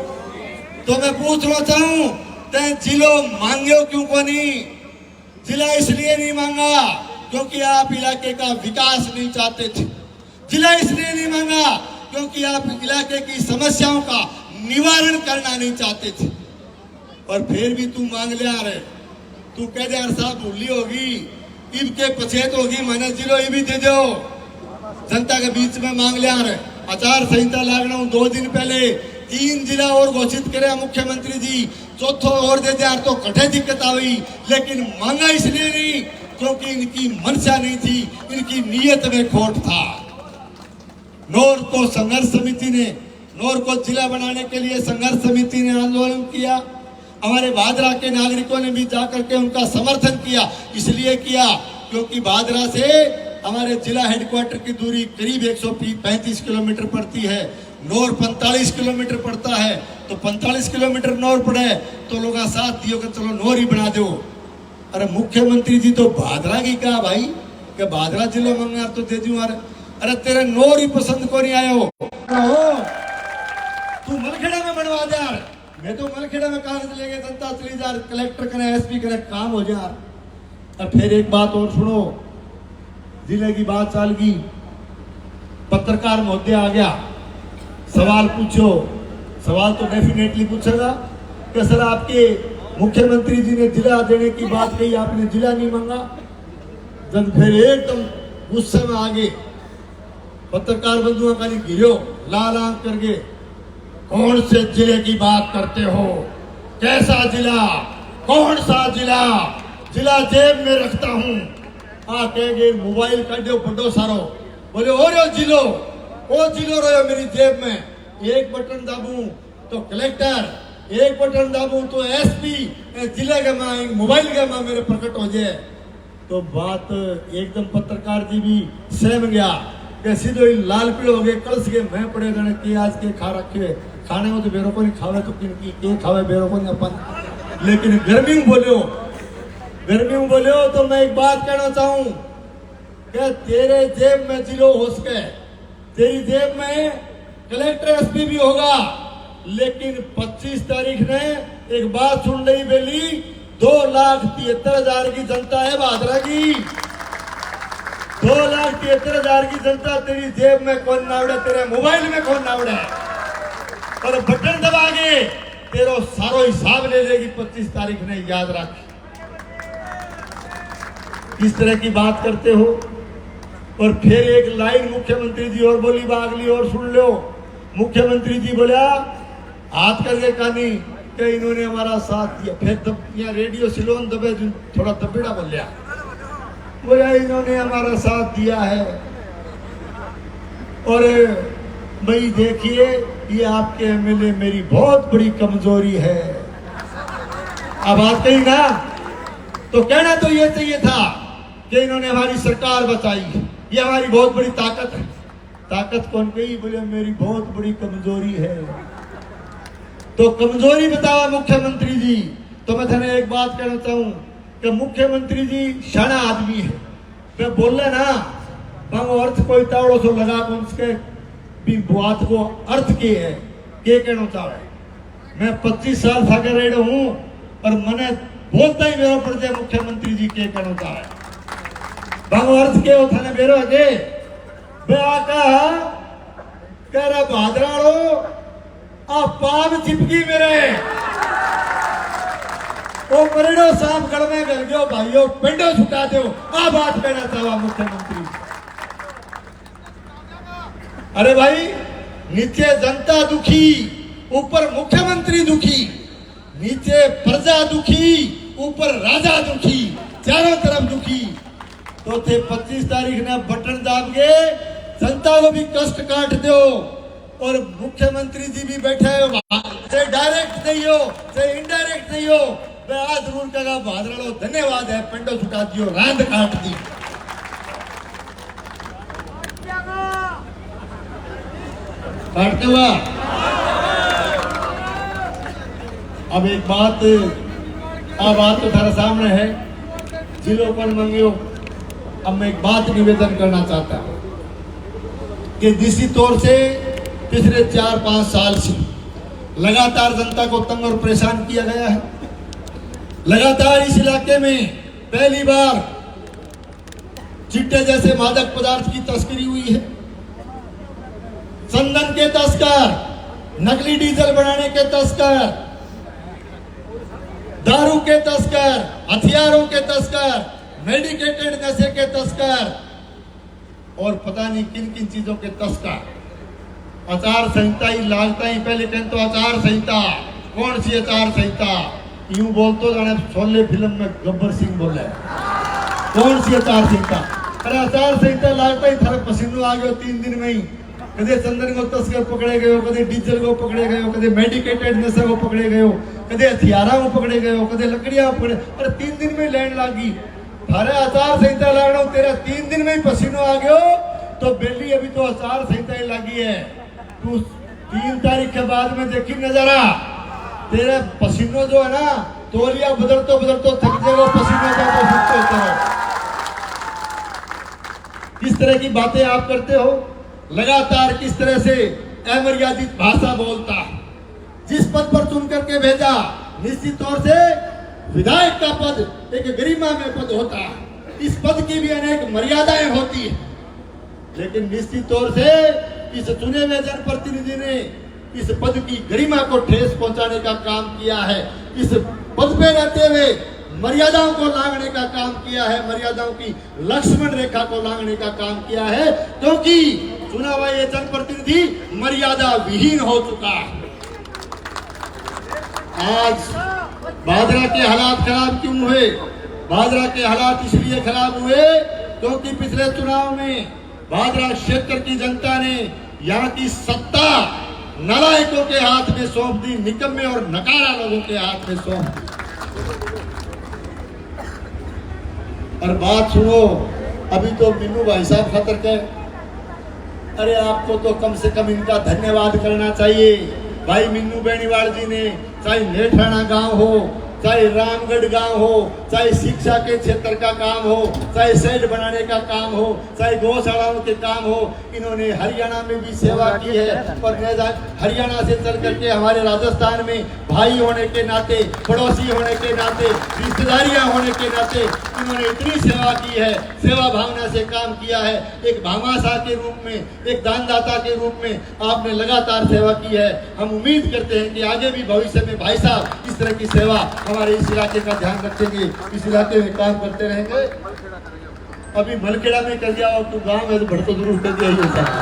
तो मैं पूछना चाहूं ते जिलो मांगे क्यों को नहीं? जिला इसलिए नहीं मांगा क्योंकि आप इलाके का विकास नहीं चाहते थे। जिला इसलिए नहीं मांगा क्योंकि आप इलाके की समस्याओं का निवारण करना नहीं चाहते थे। और फिर भी तू मांग ले आ रहे, तू कह दे यार साहब भूली होगी, इब के पछेत होगी, मैंने जिलो ये भी दे दो। जनता के बीच में मांग ले आ रहे। आचार संहिता लागना 2 दिन पहले 3 जिला और घोषित करे मुख्यमंत्री जी, चौथो और दे दे तो कठे दिक्कत आई। लेकिन मांगा इसलिए नहीं क्योंकि इनकी मंशा नहीं थी, इनकी नीयत में खोट था। नौर को संघर्ष समिति ने, नौर को जिला बनाने के लिए संघर्ष समिति ने आंदोलन किया। हमारे भादरा के नागरिकों ने भी जाकर के उनका समर्थन किया। इसलिए किया क्योंकि भादरा से हमारे जिला हेडक्वार्टर की दूरी करीब 135 किलोमीटर पड़ती है। नौर 45 किलोमीटर पड़ता है, तो 45 किलोमीटर नौर पड़े तो लोग साथ दियो कि चलो नौर ही बना दो। अरे मुख्यमंत्री जी तो भादरा की कहा भाई कि भादरा जिला मंगा तो दे दूं। अरे तेरे नौर ही पसंद को नहीं आया हो, तू मलखेड़ा में बनवा दे यार। मैं तो मलखेड़ा में कागज लेके जनता चली जा, कलेक्टर करे एसपी करे, काम हो जाए। और फिर एक बात और सुनो, जिले की बात चाल की, पत्रकार महोदय आ गया, सवाल पूछो। सवाल तो डेफिनेटली पूछेगा कि सर आपके मुख्यमंत्री जी ने जिला देने की बात कही, आपने जिला नहीं मांगा। जब फिर एकदम गुस्से में आगे पत्रकार बंधुओं का नहीं गिरो, लाल आंख करके, कौन से जिले की बात करते हो? कैसा जिला? कौन सा जिला? जिला जेब में रखता हूं। कहेंगे मोबाइल कर दो बड़ो सारो, बोले ओ जिलो, ओ जिलो रहो मेरी जेब में। एक बटन दाबूं तो कलेक्टर, एक बटन दाबूं तो एसपी, जिले का मां मोबाइल का मां मेरे प्रकट हो जाए। तो बात एकदम पत्रकार जी भी सहम गया कि सीधो लाल पीड़ो हो गए, कलस के मैं पड़े गए कि आज के खा रखे, खाने में तो बेरो को नहीं खावे तो किन खावे बेरो को नहीं अपन। लेकिन गर्मी में बोलो तो मैं एक बात कहना चाहूं कि तेरे जेब में जिलो हो सके, तेरी जेब में कलेक्टर एसपी भी होगा, लेकिन 25 तारीख ने एक बात सुन रही बेली, 2,73,000 की जनता है भादरा की। 2,73,000 की जनता तेरी जेब में कौन नावड़े, तेरे मोबाइल में कौन नावड़े, और बटन दबा के तेरा सारो हिसाब ले लेगी 25 तारीख ने, याद रख। किस तरह की बात करते हो। और फिर एक लाइन मुख्यमंत्री जी और बोली, बागली और सुन लो। मुख्यमंत्री जी बोला हाथ करके कहानी कि इन्होंने हमारा साथ दिया। फिर तब यहाँ रेडियो सिलोन दबे थोड़ा तपेड़ा बोलिया, बोला इन्होंने हमारा साथ दिया है। और भाई देखिए ये आपके एमएलए मेरी बहुत बड़ी कमजोरी है। अब बात कही ना, तो कहना तो ये चाहिए था कि इन्होंने हमारी सरकार बचाई, ये हमारी बहुत बड़ी ताकत है। ताकत कौन कही? बोले मेरी बहुत बड़ी कमजोरी है। तो कमजोरी बतावा मुख्यमंत्री जी। तो मैं थाने एक बात कहना चाहूं कि मुख्यमंत्री जी शाना आदमी है, मैं बोल रहे ना हम अर्थ कोई तावड़ो सो लगा कौन के भी बात को अर्थ के है के कहना चाहे। मैं 25 साल था के रहे हूं और मैंने बोलता ही मेरा पड़ जाए मुख्यमंत्री जी के कहना चाहे। अर्थ के थाने बेरो के कह रहा भादराड़ो आ पान चिपकी मेरे ओ मरेड़ो साहब गढ़ में गल गयो भाइयों पिंडो छुटा दो। आ बात कहना चाहा मुख्यमंत्री। अरे भाई नीचे जनता दुखी, ऊपर मुख्यमंत्री दुखी, नीचे प्रजा दुखी, ऊपर राजा दुखी, चारों तरफ दुखी। तो थे 25 तारीख ने बटन दाब के जनता को भी कष्ट काट दो। और मुख्यमंत्री जी भी बैठे हो, चाहे डायरेक्ट नहीं हो चाहे इनडायरेक्ट नहीं हो, मैं आज जरूर कहा भादरालो धन्यवाद है, पिंडो छुटा दियो, रांद काट दी। काटते हुआ अब एक बात, बात तो थारे सामने है, जिलो पर मंगियो। अब मैं एक बात निवेदन करना चाहता हूं कि निश्चित तौर से पिछले 4-5 साल से लगातार जनता को तंग और परेशान किया गया है। लगातार इस इलाके में पहली बार चिट्टे जैसे मादक पदार्थ की तस्करी हुई है। चंदन के तस्कर, नकली डीजल बनाने के तस्कर, दारू के तस्कर, हथियारों के तस्कर, मेडिकेटेड नशे के तस्कर और पता नहीं किन किन चीजों के तस्कर। आचार संहिता ही लागता ही पहले कहते तो आचार संहिता, कौन सी आचार संहिता? यूं बोलते जाने शोले फिल्म में गब्बर सिंह बोले, कौन सी आचार संहिता? अरे आचार संहिता लागता ही थारे पसीनो आ गयो 3 दिन में ही। कदे चंदन को तस्कर पकड़े गए, कदे डीजल को पकड़े गए, कदे मेडिकेटेड नशे को पकड़े गए, कदे हथियारा को पकड़े गए, कदे लकड़ियां पकड़े। अरे 3 दिन में लैंड लागी, थारे आचार संहिता लागना तेरा 3 दिन में ही पसीनो आ गयो। तो बेली अभी तो आचार संहिता ही लगी है, तू 3 तारीख के बाद में देखी नजारा, तेरे पसीनो जो है ना तोलिया बदलतो बदलतो थक जाएगा, पसीनो जातो। किस तरह की बातें आप करते हो, लगातार किस तरह से अमर्यादित भाषा बोलता है। जिस पद पर चुन करके भेजा, निश्चित तौर से विधायक का पद एक गरिमा में पद होता है, इस पद की भी अनेक मर्यादाएं होती है। लेकिन निश्चित तौर से इस चुने हुए जनप्रतिनिधि ने इस पद की गरिमा को ठेस पहुंचाने का काम किया है। इस पद पे रहते हुए मर्यादाओं को लांघने का काम किया है, मर्यादाओं की लक्ष्मण रेखा को लांघने का काम किया है, क्योंकि चुना हुआ ये जनप्रतिनिधि मर्यादा विहीन हो चुका है। आज भादरा के हालात खराब क्यों हुए? भादरा के हालात इसलिए खराब हुए क्योंकि पिछले चुनाव में भादरा क्षेत्र की जनता ने यहाँ की सत्ता नालायकों के हाथ में सौंप दी, निकम्मे और नकारा लोगों के हाथ में सौंप दी। और बात सुनो, अभी तो मीनू भाई साहब खतर के, अरे आपको तो कम से कम इनका धन्यवाद करना चाहिए। भाई मीनू बेनीवाल जी ने, चाहे नेठाना गांव हो, चाहे रामगढ़ गांव हो, चाहे शिक्षा के क्षेत्र का काम हो, चाहे शेड बनाने का काम हो, चाहे गौशालाओं के काम हो, इन्होंने हरियाणा में भी सेवा की है। और हरियाणा से चल करके हमारे राजस्थान में भाई होने के नाते, पड़ोसी होने के नाते, रिश्तेदारियां होने के नाते इन्होंने इतनी सेवा की है, सेवा भावना से काम किया है। एक भामाशाह के रूप में, एक दानदाता के रूप में आपने लगातार सेवा की है। हम उम्मीद करते हैं कि आगे भी भविष्य में भाई साहब इस तरह की सेवा हमारे इस इलाके का ध्यान रखेंगे, इस इलाके में काम करते रहेंगे। अभी मलखेड़ा में कर दिया और तू गांव में तो भड़को जरूर कर दिया ही होता है,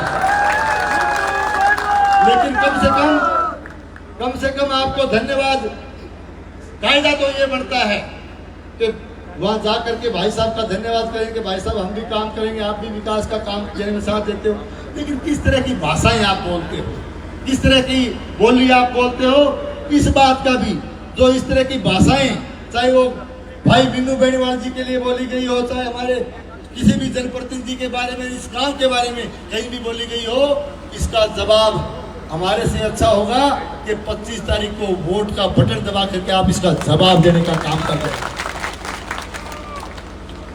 लेकिन कम से कम आपको धन्यवाद। कायदा तो ये बनता है कि वहां जा करके भाई साहब का धन्यवाद करेंगे, भाई साहब हम भी काम करेंगे, आप भी विकास का काम करने में साथ देते हो। लेकिन किस तरह की भाषाएं आप बोलते हो, किस तरह की बोली आप बोलते हो, इस बात का भी, जो इस तरह की भाषाएं, चाहे वो भाई मीनू बेनीवाल जी के लिए बोली गई हो, चाहे हमारे किसी भी जनप्रतिनिधि के बारे में, इस गांव के बारे में कहीं भी बोली गई हो, इसका जवाब हमारे से अच्छा होगा कि 25 तारीख को वोट का बटन दबा करके आप इसका जवाब देने का काम कर रहे हैं।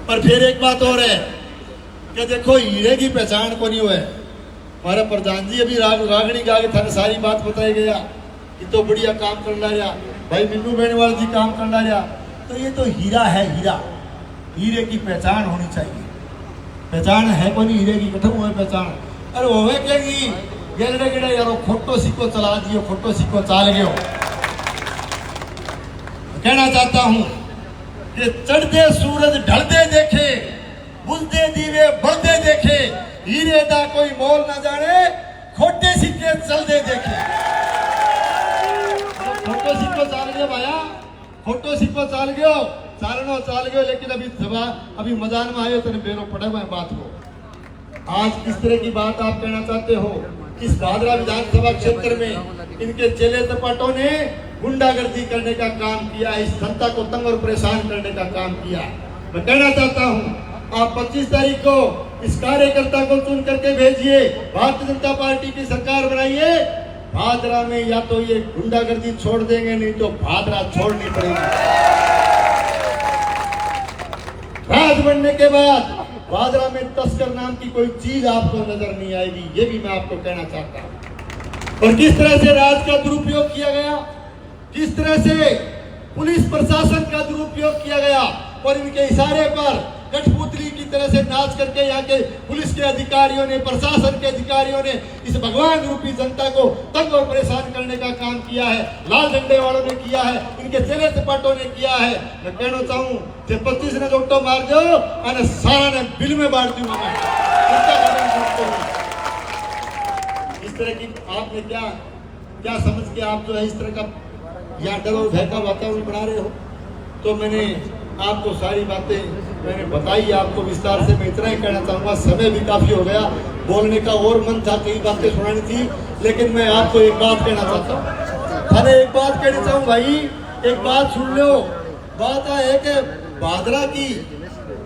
पर फिर एक बात और है कि देखो हीरे की पहचान को नहीं हुआ है। हमारा प्रधान जी अभी रागणी गा के थाने सारी बात बताई गया कि तो बढ़िया काम कर ला रहा, भाई मीनू बेनीवाल जी काम कर ला रहा, तो ये तो हीरा है, हीरा, हीरे की पहचान होनी चाहिए। पहचान है को नहीं हीरे की, कठम हुए पहचान। अरे वो कहेगी गेड़े गेड़े यारो खोटो सिक्को चला दियो, खोटो सिक्को चाल गयो। कहना चाहता हूं कि चढ़ते सूरज ढलते देखे, बुझते दीवे बढ़ते देखे, हीरे दा कोई मोल ना जाने, खोटे सिक्के चलते देखे। खोटो सिक्को चाल गयो भाया, खोटो सिक्को चाल गयो, चारणो चाल गयो, लेकिन अभी सभा अभी मैदान में आयो तो बेरो पड़े हुए बात को। आज किस तरह की बात आप कहना चाहते हो? इस भादरा विधानसभा क्षेत्र में इनके चेले चपाटों ने गुंडागर्दी करने का काम किया, इस जनता को तंग और परेशान करने का काम किया। मैं कहना चाहता हूं, आप 25 तारीख को इस कार्यकर्ता को चुन करके भेजिए, भारतीय जनता पार्टी की सरकार बनाइए। भादरा में या तो ये गुंडागर्दी छोड़ देंगे, नहीं तो भादरा छोड़नी पड़ेगी। राज बनने के बाद भादरा में तस्कर नाम की कोई चीज आपको नजर नहीं आएगी, ये भी मैं आपको कहना चाहता हूं। और किस तरह से राज का दुरुपयोग किया गया, किस तरह से पुलिस प्रशासन का दुरुपयोग किया गया और इनके इशारे पर कठपुतली की तरह से नाच करके यहाँ के पुलिस के अधिकारियों ने, प्रशासन के अधिकारियों ने इस भगवान रूपी जनता को तंग और परेशान करने का काम किया है। लाल झंडे वालों ने किया है, इनके चेले चपाटों ने किया है। मैं कहना चाहूँ 25 ने जोटो मार दो और सारा ने बिल में बांट दूंगा मैं। इस तरह की आपने क्या समझ के आप जो है इस तरह का या डर और भय का वातावरण बना रहे हो? तो मैंने आपको सारी बातें मैंने बताई आपको विस्तार से। मैं इतना ही कहना चाहूंगा, समय भी काफी हो गया, बोलने का और मन था, कई बातें सुनानी थी, लेकिन मैं आपको एक बात कहना चाहता हूँ। अरे एक बात कहना चाहूँ भाई, एक बात सुन लो। बात है कि भादरा की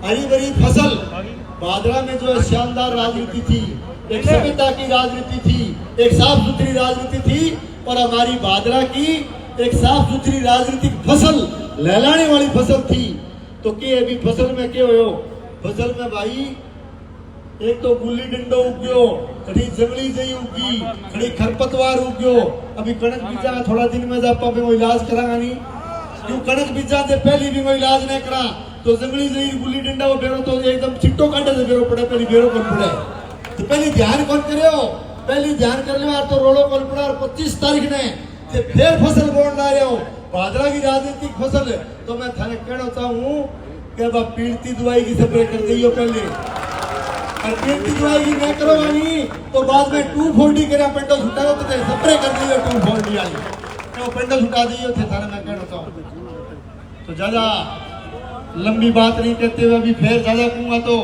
हरी भरी फसल, भादरा में जो शानदार राजनीति थी, एक सभ्यता की राजनीति थी, एक साफ सुथरी राजनीति थी, और हमारी भादरा की एक साफ सुथरी राजनीतिक फसल, लहलाने वाली फसल थी। तो के अभी फसल में क्या हो? फसल में भाई एक तो गुल्ली डंडो उग्यो, कड़ी जंगली जई उगी, कड़ी खरपतवार उग्यो। अभी कणक बीजा थोड़ा दिन में जापा पे इलाज करांगा नहीं, क्यों कणक बीजा से पहली भी कोई इलाज नहीं करा तो जंगली जई गुल्ली डंडा वो बेरो तो एकदम छिट्टो कांटे से बेरो पड़े, पहली बेरो कौन पड़े तो पहली ध्यान कौन करे हो? पहली ध्यान कर लो यार, तो रोलो कौन पड़ा। और 25 तारीख ने फिर फसल बोल रहे हो, भादरा की राजनीतिक फसल। तो मैं थाने कहना चाहूँ कि पीड़ती दवाई की स्प्रे कर दी हो पहले, और पीड़ती दवाई की नहीं करो नहीं तो बाद में 240 के पेंटो छुटाओ तो स्प्रे कर दी 240 आई तो पेंटो छुटा दी थे थाने। मैं कहना चाहूँ तो ज्यादा लंबी बात नहीं कहते हुए अभी फिर ज्यादा कहूँगा तो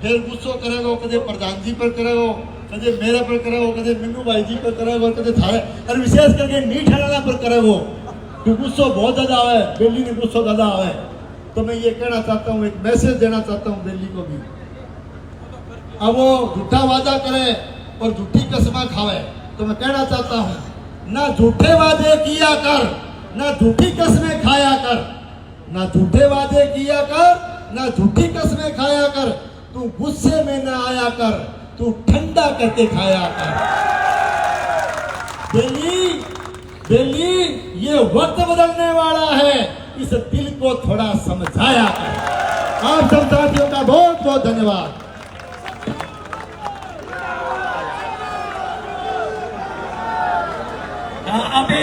फिर गुस्सो करेगा, कदे प्रधान जी पर करेगा, कदे मेरे पर करेगा, कदे मिन्नू भाई जी पर करेगा, कदे थारे और विशेष करके नीठ हलाना पर करेगा, गुस्सो बहुत ज्यादा है, दिल्ली ने गुस्सो ज्यादा है। तो मैं ये कहना चाहता हूँ, एक मैसेज देना चाहता हूँ दिल्ली को भी। अब वो झूठा वादा करे और झूठी कसमा खावे, तो मैं कहना चाहता हूँ ना झूठे वादे किया कर, ना झूठी कसमें खाया कर, ना झूठे वादे किया कर, ना झूठी कसमें खाया कर। तू गुस्से में न आया कर, तू ठंडा करके खाया कर। दिल्ली ये वक्त बदलने वाला है, इस दिल को थोड़ा समझाया कर। आप सब साथियों का बहुत बहुत धन्यवाद। अभी